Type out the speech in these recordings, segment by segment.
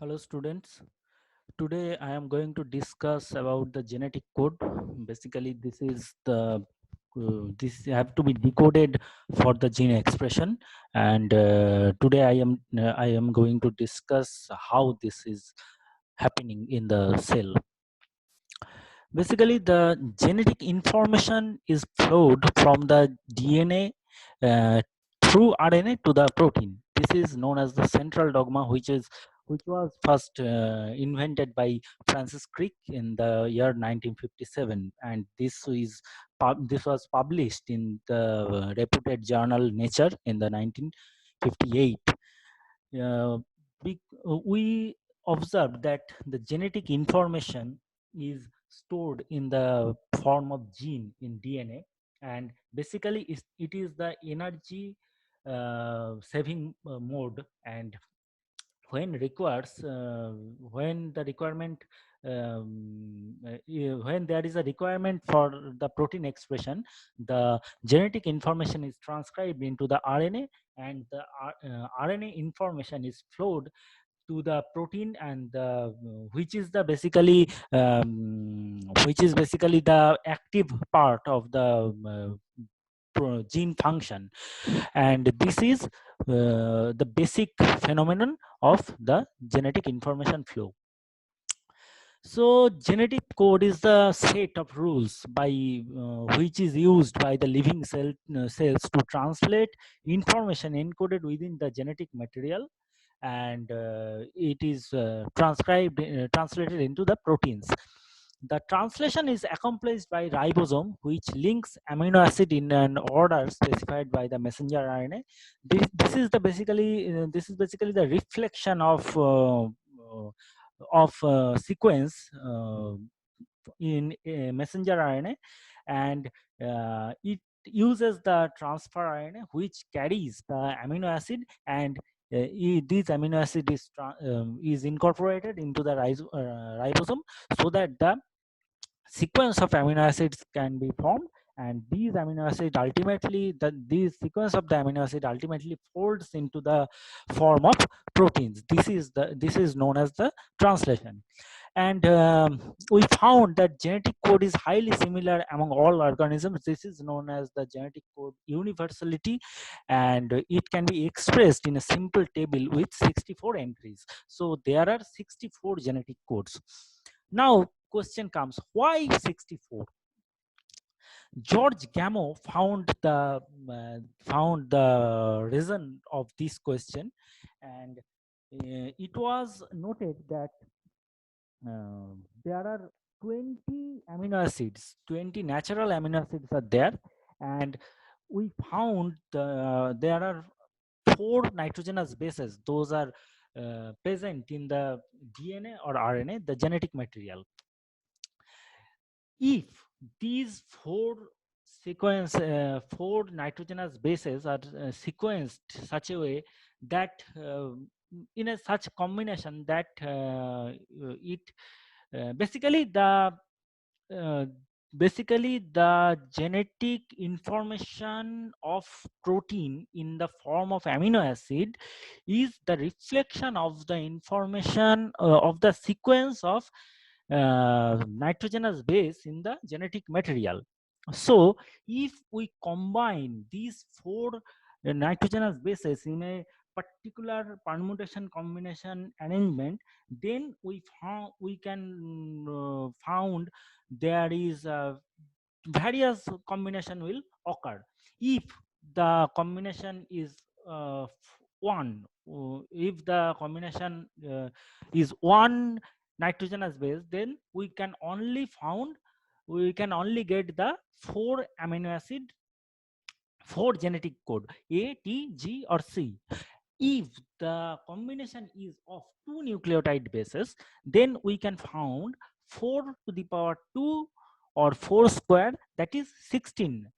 Hello students. Today I am going to discuss about the genetic code. Basically, this have to be decoded for the gene expression, and today I am going to discuss how this is happening in the cell. Basically, the genetic information is flowed from the DNA uh, through RNA to the protein. This is known as the central dogma, which was first invented by Francis Crick in the year 1957, and this was published in the reputed journal Nature in the 1958. Uh, we observed that the genetic information is stored in the form of gene in DNA, and basically it is the energy saving mode, and when requires when the requirement when there is a requirement for the protein expression, the genetic information is transcribed into the RNA, and the RNA information is flowed to the protein, and which is the which is basically the active part of the gene function, and this is the basic phenomenon of the genetic information flow. So genetic code is the set of rules by which is used by the living cells to translate information encoded within the genetic material, and it is translated into the proteins. The translation is accomplished by ribosome, which links amino acid in an order specified by the messenger RNA. This is basically the reflection of sequence in messenger RNA, and it uses the transfer RNA, which carries the amino acid, and this amino acid is incorporated into the ribosome, so that the sequence of amino acids can be formed, and these sequence of the amino acid ultimately folds into the form of proteins. This is known as the translation. And we found that genetic code is highly similar among all organisms. This is known as the genetic code universality, and it can be expressed in a simple table with 64 entries. So there are 64 genetic codes. Now question comes, why 64? George Gamow found the reason of this question, and it was noted that there are 20 amino acids, 20 natural amino acids are there, and we found there are 4 nitrogenous bases. Those are present in the DNA or RNA, the genetic material. If these four nitrogenous bases are sequenced such a way that in a such combination that it basically uh, the genetic information of protein in the form of amino acid is the reflection of the information of the sequence of nitrogenous base in the genetic material. So if we combine these 4 nitrogenous bases in a particular permutation combination arrangement, then we can found there is various combination will occur. If the combination is one, if the combination is one nitrogenous base, then we can only get the 4 amino acid, 4 genetic code A, T, G or C. If the combination is of 2 nucleotide bases, then we can found 4 to the power 2 or 4 squared, that is 16.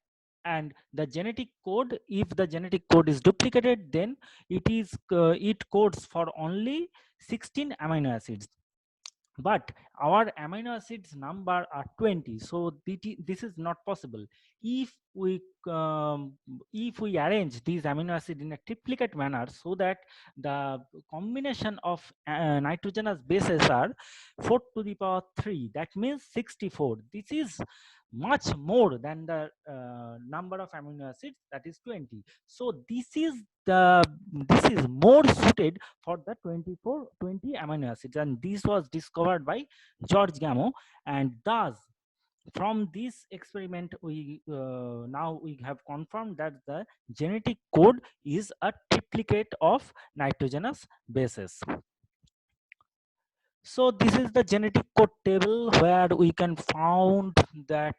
And the genetic code, if the genetic code is duplicated, then it codes for only 16 amino acids. But our amino acids number are 20, so this is not possible. if we um, if we arrange these amino acid in a triplicate manner, so that the combination of nitrogenous bases are 4 to the power 3, that means 64. This is much more than the number of amino acids, that is 20. So the this is more suited for the 20 amino acids, and this was discovered by George Gamow. And thus, from this experiment, we now we have confirmed that the genetic code is a triplicate of nitrogenous bases. So this is the genetic code table, where we can found that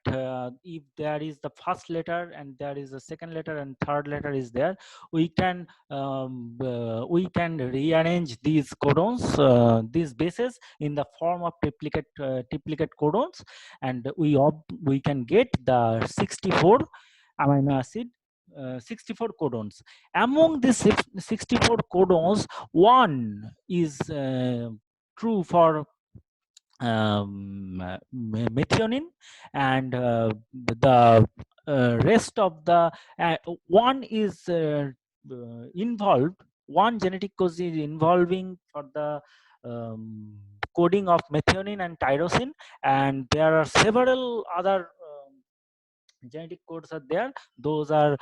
if there is the first letter and there is a second letter and third letter is there, we can rearrange these codons, these bases, in the form of triplicate codons, and we can get the 64 amino acid, 64 codons. Among these 64 codons, one is true for methionine, and the rest of the one is involved, one genetic code is involving for the coding of methionine and tyrosine, and there are several other genetic codes are there. Those are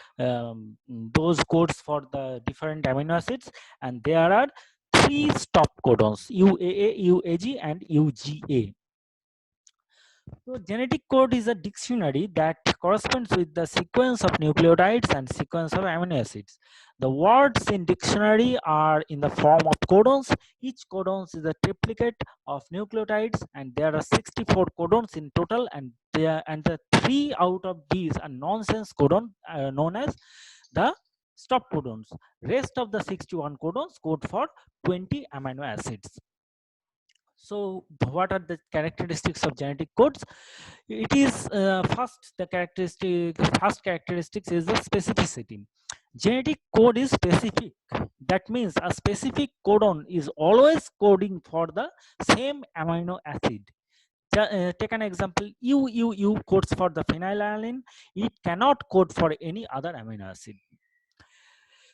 those codes for the different amino acids, and there are three stop codons: UAA, UAG, and UGA. So genetic code is a dictionary that corresponds with the sequence of nucleotides and sequence of amino acids. The words in dictionary are in the form of codons. Each codons is a triplicate of nucleotides, and there are 64 codons in total, and the three out of these are nonsense codon, known as the stop codons. Rest of the 61 codons code for 20 amino acids. So what are the characteristics of genetic codes? It is first characteristics is the specificity. Genetic code is specific. That means a specific codon is always coding for the same amino acid. Take an example: UUU codes for the phenylalanine. It cannot code for any other amino acid.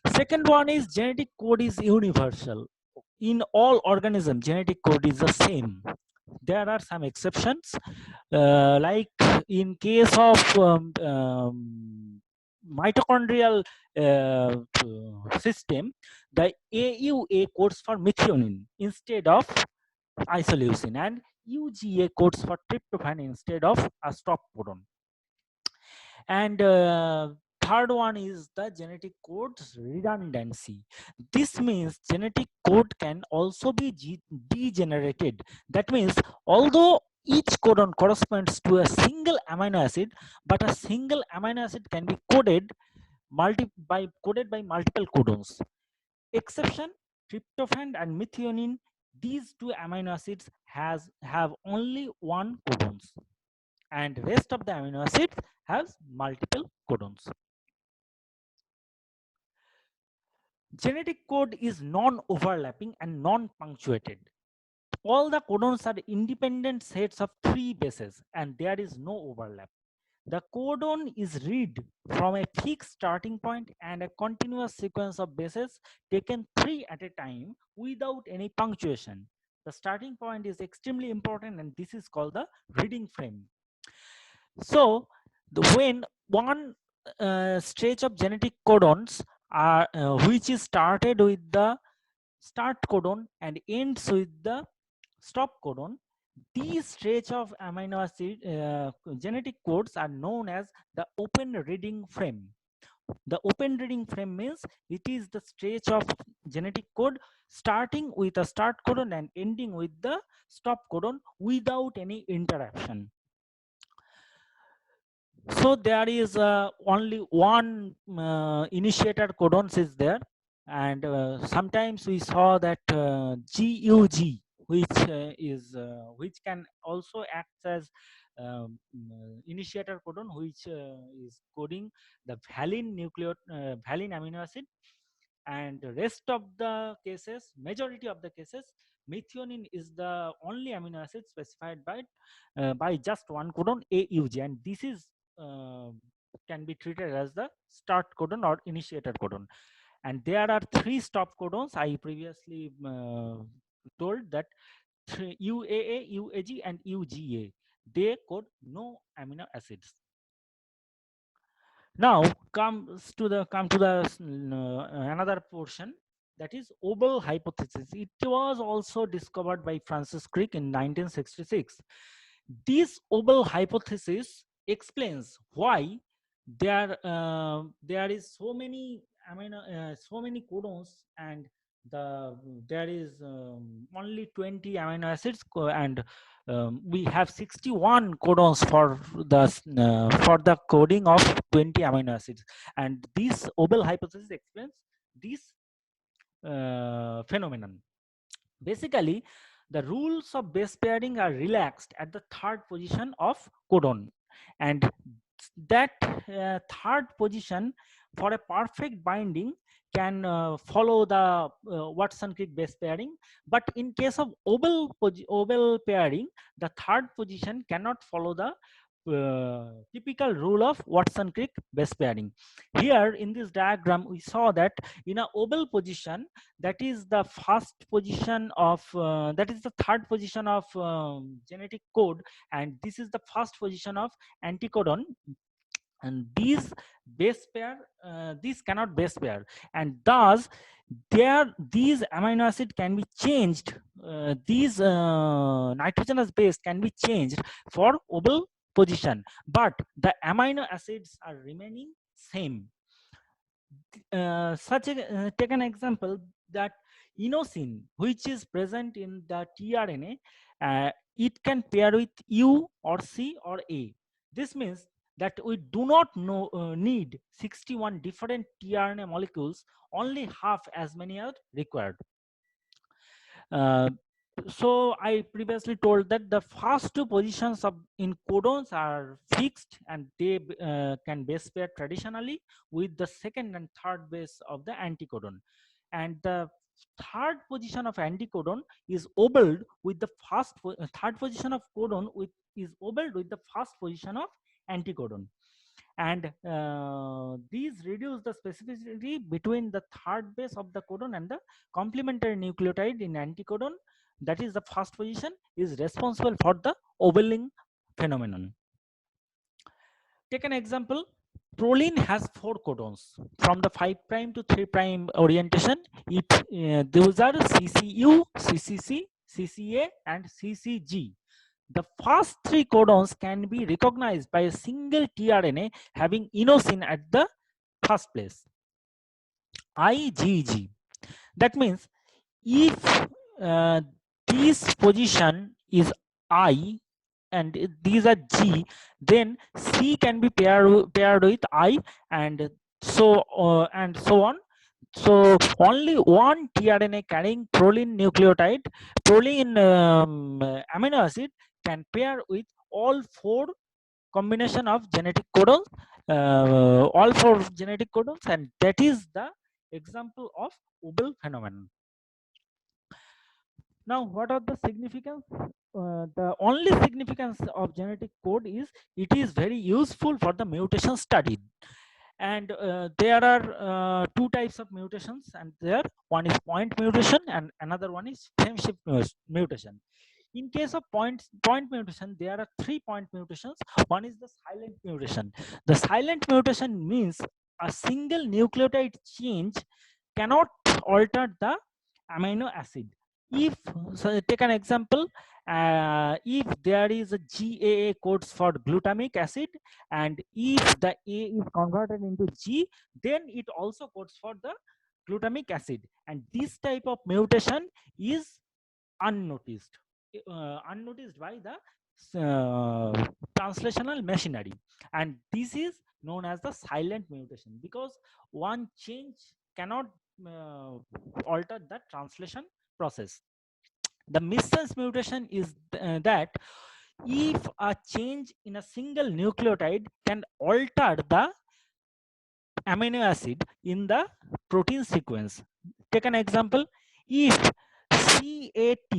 Second one is genetic code is universal. In all organisms, genetic code is the same. There are some exceptions, like in case of mitochondrial system, the AUA codes for methionine instead of isoleucine, and UGA codes for tryptophan instead of a stop codon. And third one is the genetic code's redundancy. This means genetic code can also be degenerated. That means although each codon corresponds to a single amino acid, but a single amino acid can be coded by multiple codons. Exception: tryptophan and methionine. These two amino acids have only one codons, and rest of the amino acids has multiple codons. Genetic code is non-overlapping and non-punctuated. All the codons are independent sets of 3 bases, and there is no overlap. The codon is read from a fixed starting point and a continuous sequence of bases taken 3 at a time without any punctuation. The starting point is extremely important, and this is called the reading frame. So when one stretch of genetic codons are which is started with the start codon and ends with the stop codon, these stretch of amino acid genetic codes are known as the open reading frame. The open reading frame means it is the stretch of genetic code starting with a start codon and ending with the stop codon without any interruption. So there is only one initiator codons is there, and sometimes we saw that GUG, which can also act as initiator codon, which is coding the valine amino acid. and the rest of the cases, majority of the cases, methionine is the only amino acid specified by just one codon AUG, and this is uh, can be treated as the start codon or initiator codon. And there are three stop codons. I previously told that UAA, UAG, and UGA, they code no amino acids. Now come to the another portion, that is Obel hypothesis. It was also discovered by Francis Crick in 1966. This Obel hypothesis explains why there is so many codons, and there is only 20 amino acids, and we have 61 codons for the coding of 20 amino acids. And this Obel hypothesis explains this phenomenon. Basically, the rules of base pairing are relaxed at the third position of codon, and that third position for a perfect binding can follow the Watson-Crick base pairing. But in case of Obel pairing, the third position cannot follow the typical rule of Watson-Crick base pairing. Here in this diagram, we saw that in a Obel position, that is the first position of that is the third position of genetic code, and this is the first position of anticodon, and these cannot base pair, and thus these amino acid can be changed, these nitrogenous base can be changed for Obel position, but the amino acids are remaining same. Take an example, that inosine, which is present in the tRNA, it can pair with U or C or A. This means that we do not need 61 different tRNA molecules, only half as many are required. So I previously told that the first two positions in codons are fixed, and they can base pair traditionally with the second and third base of the anticodon, and the third position of anticodon is obelled with the third position of codon is obelled with the first position of anticodon, and these reduce the specificity between the third base of the codon, and the complementary nucleotide in anticodon, that is the first position, is responsible for the obelling phenomenon. Take an example. Proline has 4 codons from the 5' to 3' orientation. Those are CCU, CCC, CCA, and CCG. The first 3 codons can be recognized by a single tRNA having inosine at the first place, IgG. That means if uh, this position is I and these are G, then C can be paired with I, and so on. So only one tRNA carrying proline nucleotide, proline amino acid, can pair with all 4 combination of genetic codons, all 4 genetic codons, and that is the example of Obel phenomenon. Now, what are the significance? The only significance of genetic code is it is very useful for the mutation study. And there are 2 types of mutations, and there one is point mutation and another one is frame shift mutation. In case of point mutation, there are 3 point mutations. One is the silent mutation. The silent mutation means a single nucleotide change cannot alter the amino acid. If so, take an example, if there is a GAA codes for glutamic acid, and if the A is converted into G, then it also codes for the glutamic acid, and this type of mutation is unnoticed, unnoticed by the translational machinery, and this is known as the silent mutation, because one change cannot uh, alter the translation process. The missense mutation is that if a change in a single nucleotide can alter the amino acid in the protein sequence. Take an example. If CAT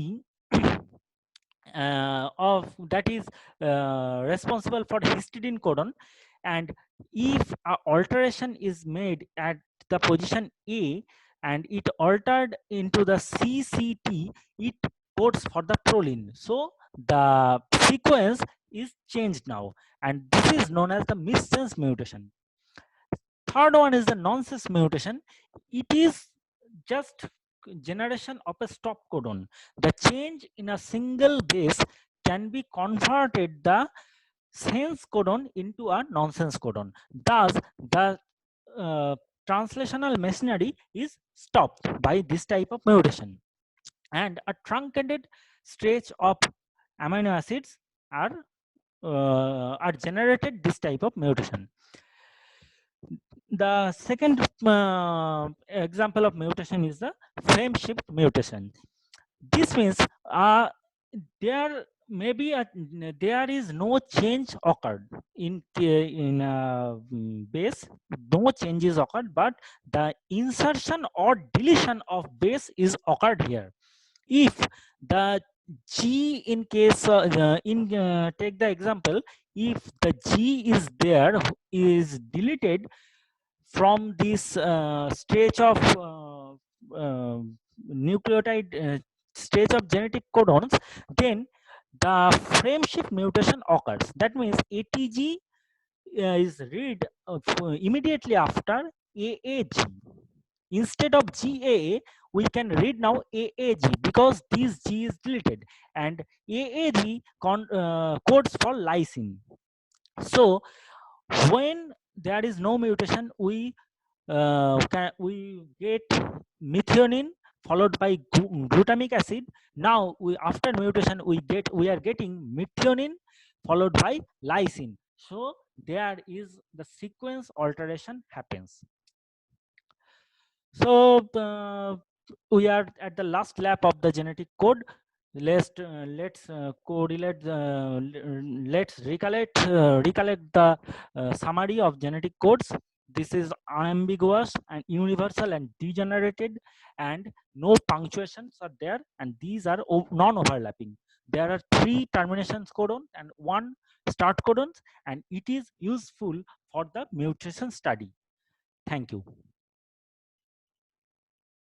of that is responsible for histidine codon, and if a alteration is made at the position A and it altered into the CCT, it codes for the proline. So the sequence is changed now, and this is known as the missense mutation. Third one is the nonsense mutation. It is just generation of a stop codon. The change in a single base can be converted the sense codon into a nonsense codon. Thus, the translational machinery is stopped by this type of mutation, and a truncated stretch of amino acids are generated this type of mutation. The second example of mutation is the frame shift mutation. This means there maybe there is no change occurred in base, no changes occurred, but the insertion or deletion of base is occurred here. If the G in case take the example, if the G is there is deleted from this stage of nucleotide stage of genetic codons, then the frame shift mutation occurs. That means ATG is read immediately after AAG. Instead of GAA, we can read now AAG because this G is deleted, and AAG codes for lysine. So when there is no mutation, we get methionine followed by glutamic acid. Now after mutation we are getting methionine followed by lysine. So there is the sequence alteration happens. So we are at the last lap of the genetic code. Let's correlate. Let's recollect the summary of genetic codes. This is unambiguous and universal and degenerated, and no punctuations are there, and these are non-overlapping. There are 3 terminations codon and 1 start codons, and it is useful for the mutation study. Thank you.